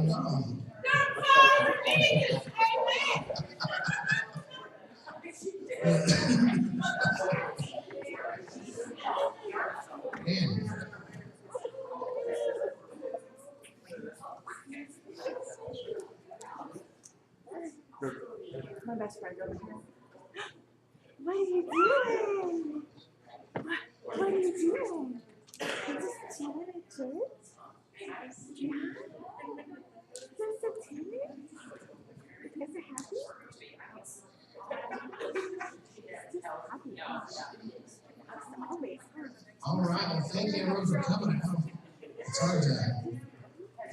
know. Man. My best friend over here. What are you doing? What are you doing? Just chilling at church? Yeah? You're so timid? Is it happy? Just happy. Always. All right. Well, thank you everyone for coming. I know it's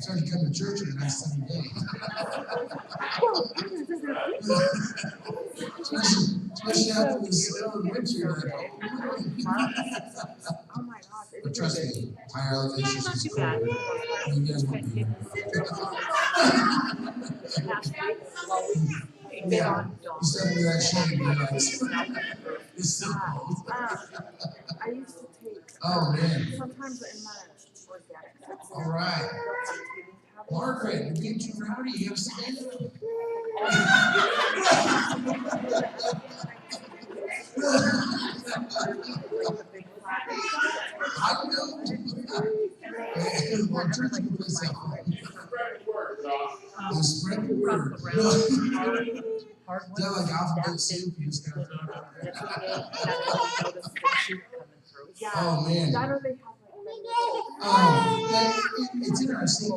hard to come to church on a nice sunny day. especially after the snow and winter. Oh my gosh. But trust me, higher elevations is cool. You guys won't be. Yeah, you step into that shade and you're like, it's so cold. I used to take. Oh man. Sometimes in my organic. All right. Margaret, you're being too rowdy. You have to stand up. I know. Well, church can play something. The spread the word. Is that like alphabet soup? You just kind of throw it out there. Oh man. It's interesting.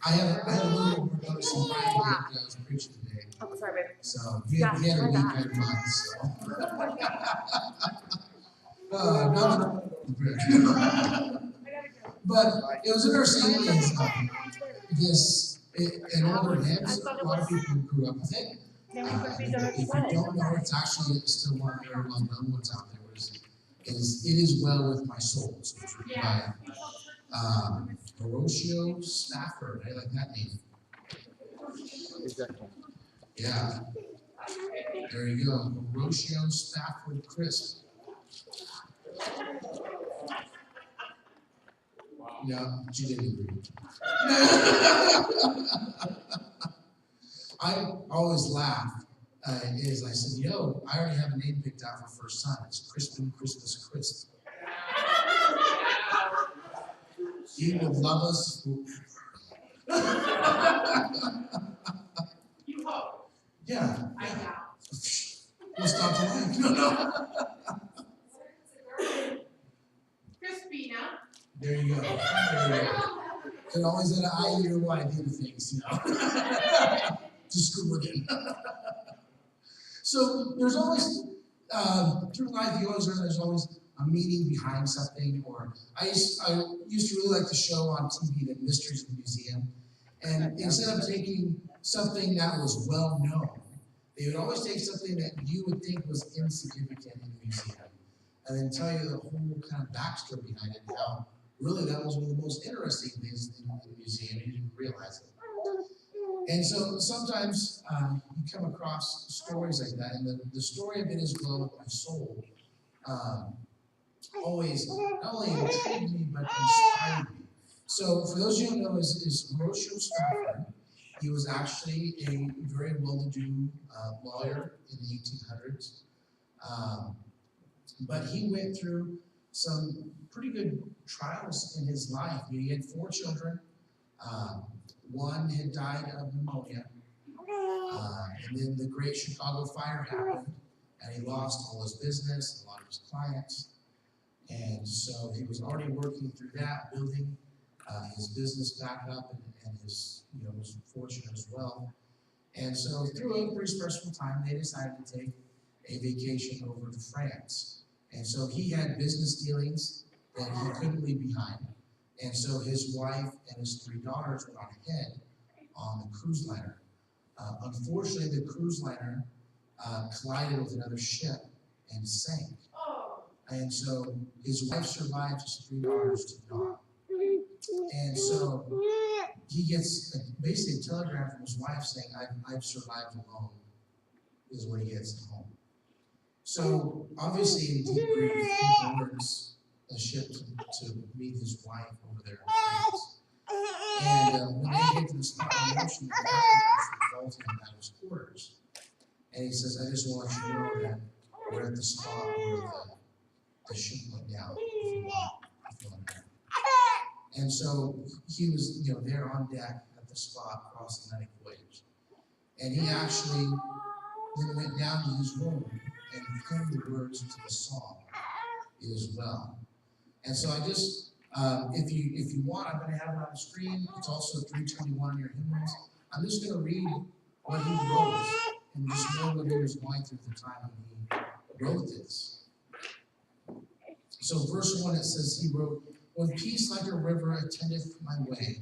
I had a little more notice in my head that I was preaching today. Oh, sorry, baby. So he had a week ahead of mine. So. But it was interesting is in older hymns, a lot of people grew up with it. If you don't know, it's actually still one very well known ones out there. Is It Is Well With My Soul. So it's written by Horatio Spafford. I like that name. Exactly. Yeah. There you go. Horatio Spafford Crisp. Yeah, she didn't agree. I always laugh. I said, yo, I already have a name picked out for first son. It's Crispin Crispus Crisp. He would love us. Yeah. We'll stop the line. No. Crispina. There you go. And always had an eye your way to things, you know. Just good looking. So there's always, through life, you always learn there's always a meaning behind something. Or I used to really like the show on TV, The Mysteries of the Museum. And instead of taking something that was well known, they would always take something that you would think was insignificant in the museum, and then tell you the whole kind of backstory behind it, and how really that was one of the most interesting things in the museum, and you didn't realize it. And so sometimes you come across stories like that, and the story of It Is Well With My Soul always not only intrigued me, but inspired me. So for those of you who know, is Horatio Spafford. He was actually a very well-to-do lawyer in the 1800s. But he went through some pretty good trials in his life. He had 4 children. One had died of pneumonia. And then the Great Chicago Fire happened, and he lost all his business, a lot of his clients. And so he was already working through that, building his business back up, and his, was fortunate as well. And so through a pretty stressful time, they decided to take a vacation over to France. And so he had business dealings that he couldn't leave behind. And so his wife and his 3 daughters went on ahead on the cruise liner. Unfortunately, the cruise liner collided with another ship and sank. And so his wife survived, his 3 daughters did not. And so he gets basically a telegram from his wife saying, I've survived alone, is what he gets at home. So obviously in deep grief, he boards a ship to meet his wife over there in France. And when they get to the spot in the ocean, the captain calls him out of his quarters. And he says, I just want you to know that we're at the spot where the ship went down. If you want to know. And so he was, there on deck at the spot across the Atlantic voyage. And he actually then went down to his room and penned the words to the song as well. And so I just, if you want, I'm going to have it on the screen. It's also 321 in your hymnals. I'm just going to read what he wrote and just know what he was going through at the time when he wrote this. So verse 1, it says he wrote, when peace like a river attendeth my way,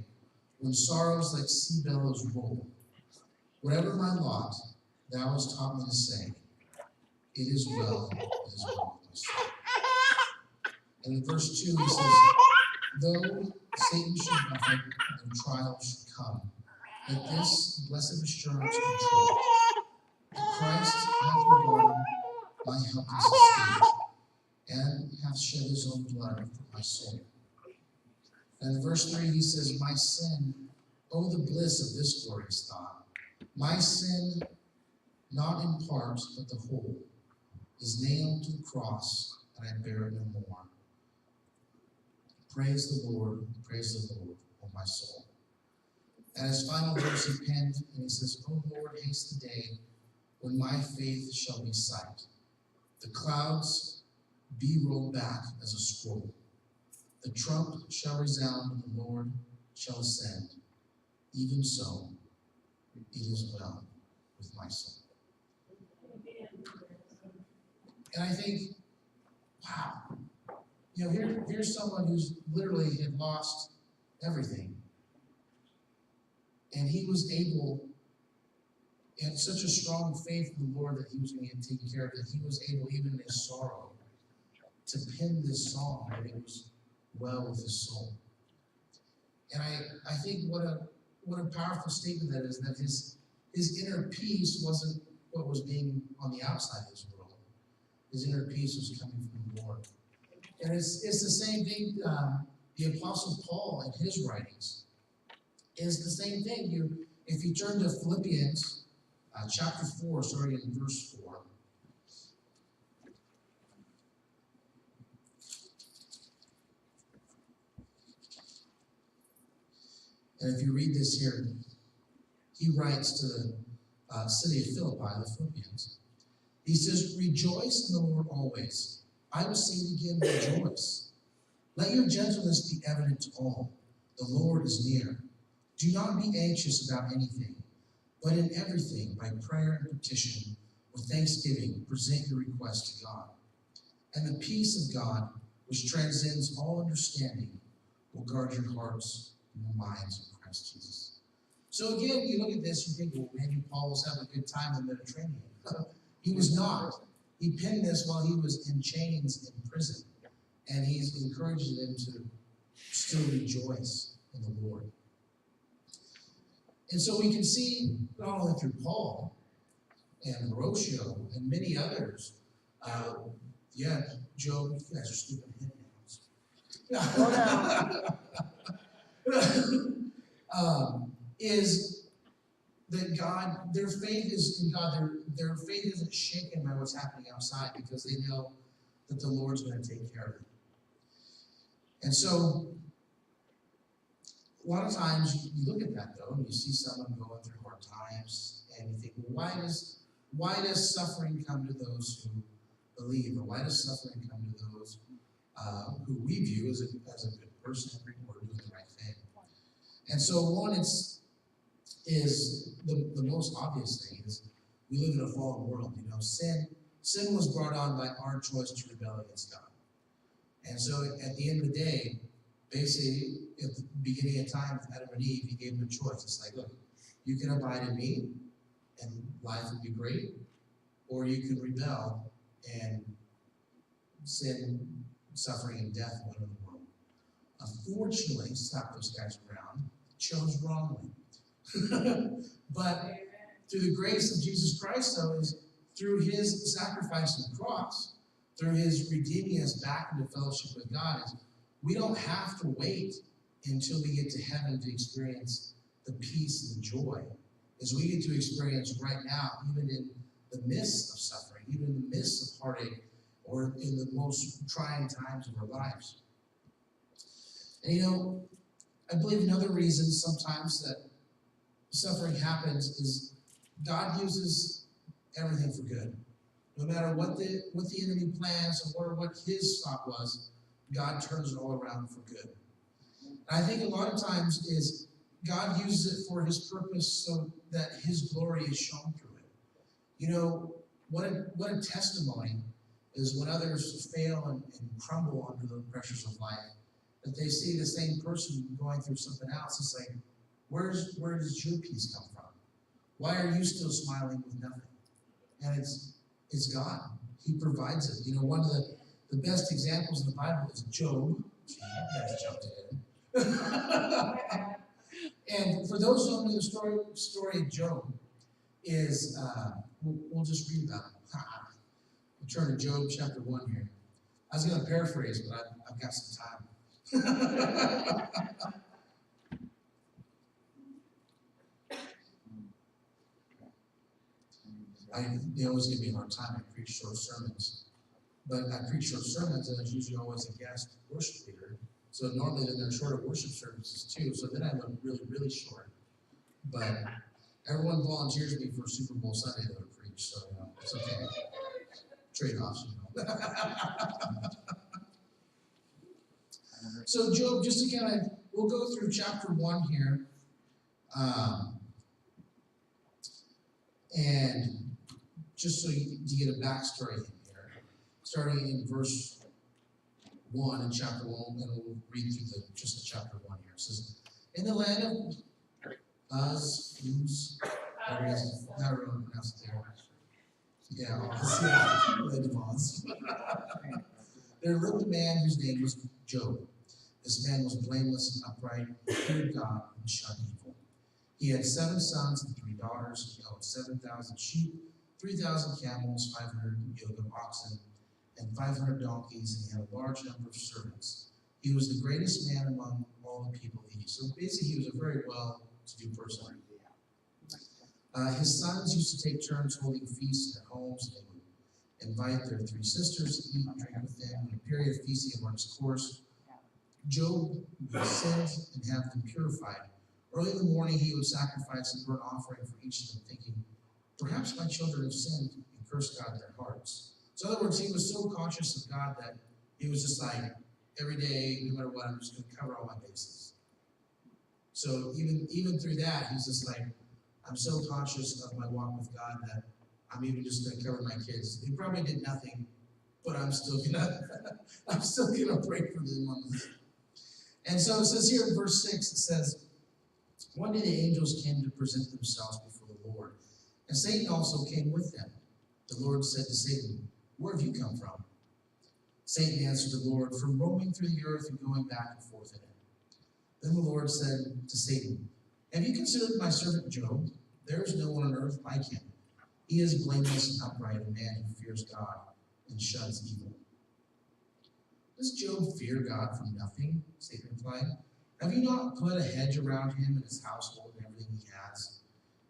when sorrows like sea billows roll, whatever my lot, thou hast taught me to say, it is well with my soul. And in verse 2, he says, though Satan should buffet and trials should come, let this blessed assurance control. Christ hath regarded my helpless estate, and hath shed his own blood for my soul. And in verse 3, he says, my sin, oh the bliss of this glorious thought, my sin, not in part, but the whole, is nailed to the cross, and I bear it no more. Praise the Lord, O my soul. And his final verse he penned, and he says, O Lord, haste the day when my faith shall be sight. The clouds be rolled back as a scroll. The trump shall resound, and the Lord shall ascend. Even so, it is well with my soul. And I think, wow, here's someone who's literally had lost everything. And he was able, he had such a strong faith in the Lord that he was going to get taken care of, that he was able, even in his sorrow, to pen this song that it was well with his soul. And I think what a powerful statement that is, that his inner peace wasn't what was being on the outside of his world. His inner peace was coming from the Lord. And it's the same thing, the Apostle Paul in his writings is the same thing. If you turn to Philippians chapter 4, starting in verse 4. And if you read this here, he writes to the city of Philippi, the Philippians. He says, rejoice in the Lord always. I will say it again, rejoice. Let your gentleness be evident to all. The Lord is near. Do not be anxious about anything, but in everything, by prayer and petition, with thanksgiving, present your request to God. And the peace of God, which transcends all understanding, will guard your hearts and your minds in Christ Jesus. So again, you look at this, you think, well, maybe Paul was having a good time in the Mediterranean. He was not. He penned this while he was in chains in prison. And he's encouraging them to still rejoice in the Lord. And so we can see, not only through Paul and Horatio and many others, Job, you guys are stupid head is that God, their faith is in God. Their faith isn't shaken by what's happening outside because they know that the Lord's going to take care of them. And so, a lot of times you look at that though, and you see someone going through hard times, and you think, well, why does suffering come to those who believe, or why does suffering come to those who we view as a good person or doing the right thing? And so one is the most obvious thing is we live in a fallen world. Sin was brought on by our choice to rebel against God. And so at the end of the day, basically at the beginning of time with Adam and Eve, he gave them a choice. It's like, look, you can abide in me and life would be great, or you can rebel and sin, suffering, and death went in the world. Unfortunately, slap those guys around, chose wrongly. But through the grace of Jesus Christ, though, is through his sacrifice on the cross, through his redeeming us back into fellowship with God, is we don't have to wait until we get to heaven to experience the peace and the joy, as we get to experience right now, even in the midst of suffering, even in the midst of heartache, or in the most trying times of our lives. And I believe another reason sometimes that suffering happens is God uses everything for good. No matter what the enemy plans or what his thought was, God turns it all around for good. And I think a lot of times is God uses it for his purpose so that his glory is shown through it. What a testimony is when others fail and crumble under the pressures of life, that they see the same person going through something else. It's like, where does your peace come from? Why are you still smiling with nothing? And it's God. He provides it. One of the best examples in the Bible is Job. You guys jumped in. And for those who don't know the story of Job, is we'll just read about it. We'll turn to Job chapter 1 here. I was going to paraphrase, but I've got some time. They always give me a hard time. I preach short sermons. But I preach short sermons, and there's usually always a guest worship leader. So normally then there are shorter worship services too. So then I look really, really short. But everyone volunteers me for Super Bowl Sunday to preach, so it's okay. Trade-offs, So Job, just to kind of, we'll go through chapter 1 here. And just so you get a backstory in here, starting in verse 1 in chapter 1, and we'll read through just the chapter 1 here. It says, in the land of Uz, I don't really pronounce it there. Yeah, land of Oz. There lived a man whose name was Job. This man was blameless and upright, and feared God and shunned evil. He had 7 sons and 3 daughters. He owned 7,000 sheep, 3,000 camels, 500 yoke of oxen, and 500 donkeys, and he had a large number of servants. He was the greatest man among all the people of the east. So basically, he was a very well-to-do person. His sons used to take turns holding feasts in their homes, and they would invite their 3 sisters to eat and drink with them. When a period of feasting had run its course, Job would sin and have them purified. Early in the morning, he would sacrifice a burnt offering for each of them, thinking, perhaps my children have sinned and cursed God in their hearts. So in other words, he was so conscious of God that he was just like, every day, no matter what, I'm just going to cover all my bases. So even through that, he's just like, I'm so conscious of my walk with God that I'm even just going to cover my kids. They probably did nothing, but I'm still gonna pray for them on this. And so it says here in verse 6, it says, one day the angels came to present themselves before the Lord, and Satan also came with them. The Lord said to Satan, where have you come from? Satan answered the Lord, from roaming through the earth and going back and forth in it. Then the Lord said to Satan, have you considered my servant Job? There is no one on earth like him. He is blameless and upright, a man who fears God and shuns evil. Does Job fear God from nothing? Satan replied. Have you not put a hedge around him and his household and everything he has?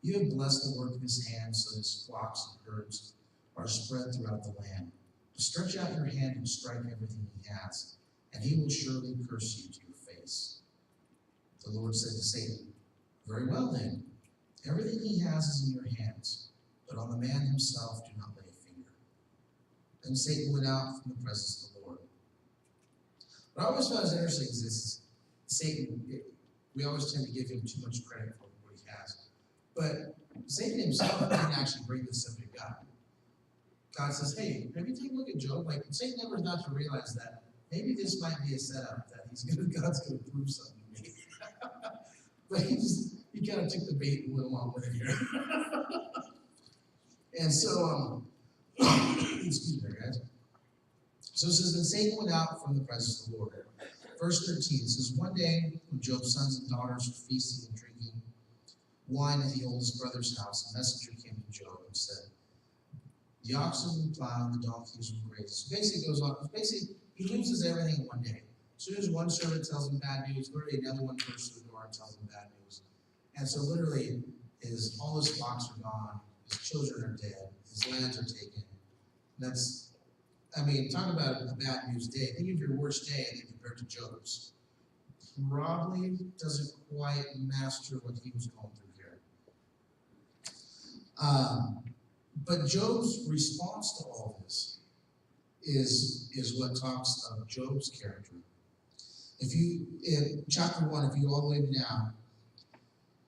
You have blessed the work of his hands, so his flocks and herds are spread throughout the land. Stretch out your hand and strike everything he has, and he will surely curse you to your face. The Lord said to Satan, very well then, everything he has is in your hands, but on the man himself do not lay a finger. Then Satan went out from the presence of the Lord. What I always found is interesting is this: Satan, we always tend to give him too much credit for what he has. But Satan himself didn't actually bring this up to God. God says, hey, maybe take a look at Job. Like, Satan never thought to realize that maybe this might be a setup that God's going to prove something to me. But he kind of took the bait and went along with it here. And so, excuse me, guys. So it says, then Satan went out from the presence of the Lord. Verse 13 says, one day when Job's sons and daughters were feasting and drinking wine at the oldest brother's house, a messenger came to Job and said, the oxen will plow and the donkeys will graze. So basically, he loses everything in one day. As soon as one servant tells him bad news, literally another one bursts through the door and tells him bad news. And so literally, all his flocks are gone, his children are dead, his lands are taken. Talk about a bad news day. Think of your worst day and then compared to Job's. Probably doesn't quite master what he was going through here. But Job's response to all this is what talks of Job's character. In chapter 1, if you go all the way down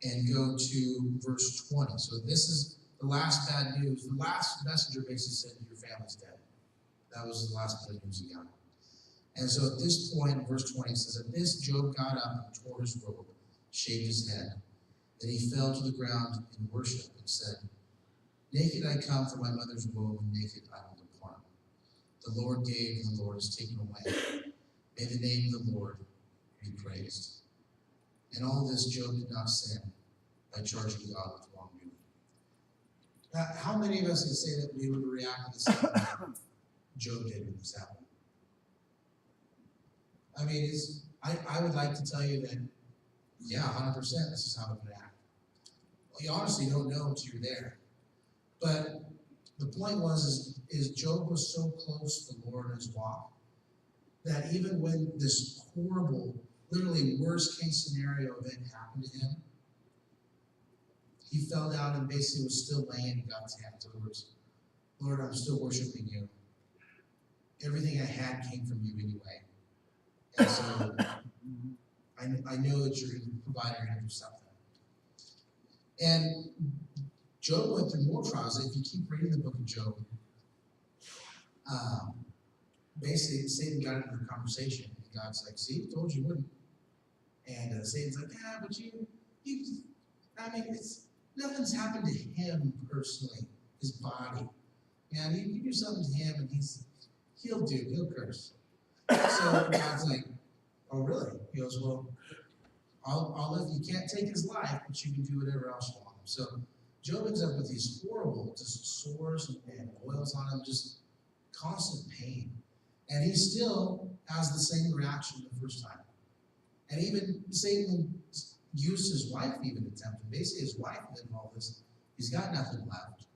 and go to verse 20. So this is the last bad news. The last messenger basically said, your family's dead. That was the last bad news he got. And so at this point, verse 20 says, at this Job got up and tore his robe, shaved his head. Then he fell to the ground in worship and said, naked I come from my mother's womb, and naked I will depart. The Lord gave, and the Lord has taken away. May the name of the Lord be praised. And all this Job did not sin by charging God with wrongdoing. How many of us can say that we would react the same way Job did when this happened? I would like to tell you that, yeah, 100%, this is how we would act. Well, you honestly don't know until you're there. But the point is Job was so close to the Lord in his walk that even when this horrible, literally worst case scenario event happened to him, he fell down and basically was still laying in God's hands. In other words, Lord, I'm still worshiping you. Everything I had came from you anyway. And so I know that you're going to provide, you're going to do something. And Job went through more trials. If you keep reading the book of Job, basically Satan got into the conversation, and God's like, see, told you wouldn't. And Satan's like, yeah, but nothing's happened to him personally, his body. Man, you do something to him, and he'll curse. So God's like, oh, really? He goes, well, you can't take his life, but you can do whatever else you want. So Job ends up with these horrible just sores and boils on him, just constant pain. And he still has the same reaction the first time. And even Satan used his wife even to tempt him. Basically, his wife did all this. He's got nothing left.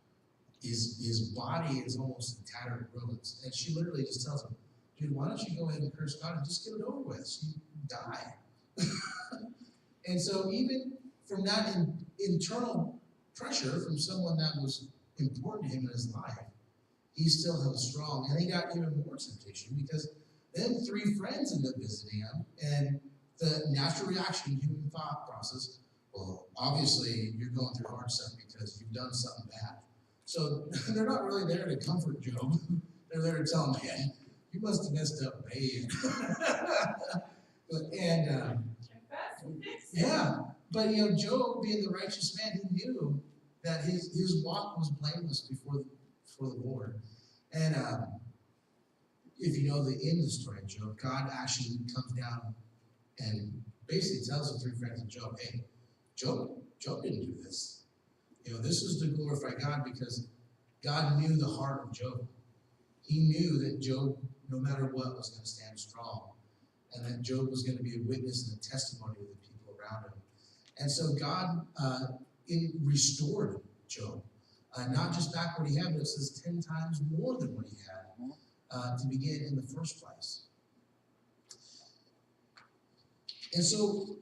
His body is almost in tattered ruins. And she literally just tells him, dude, why don't you go ahead and curse God and just get it over with? So you die. And so even from that internal pressure from someone that was important to him in his life, he still held strong. And he got even more temptation because then 3 friends ended up visiting him. And the natural reaction, human thought process, well, obviously you're going through hard stuff because you've done something bad. So they're not really there to comfort Job. They're there to tell him, man, you must have messed up but Job, being the righteous man, he knew that his walk was blameless before the Lord. And if you know the end of the story of Job, God actually comes down and basically tells the 3 friends of Job, hey, Job didn't do this. This was to glorify God because God knew the heart of Job. He knew that Job, no matter what, was going to stand strong. And that Job was going to be a witness and a testimony to the people around him. And so God restored Job. Not just back what he had, but it says 10 times more than what he had to begin in the first place. And so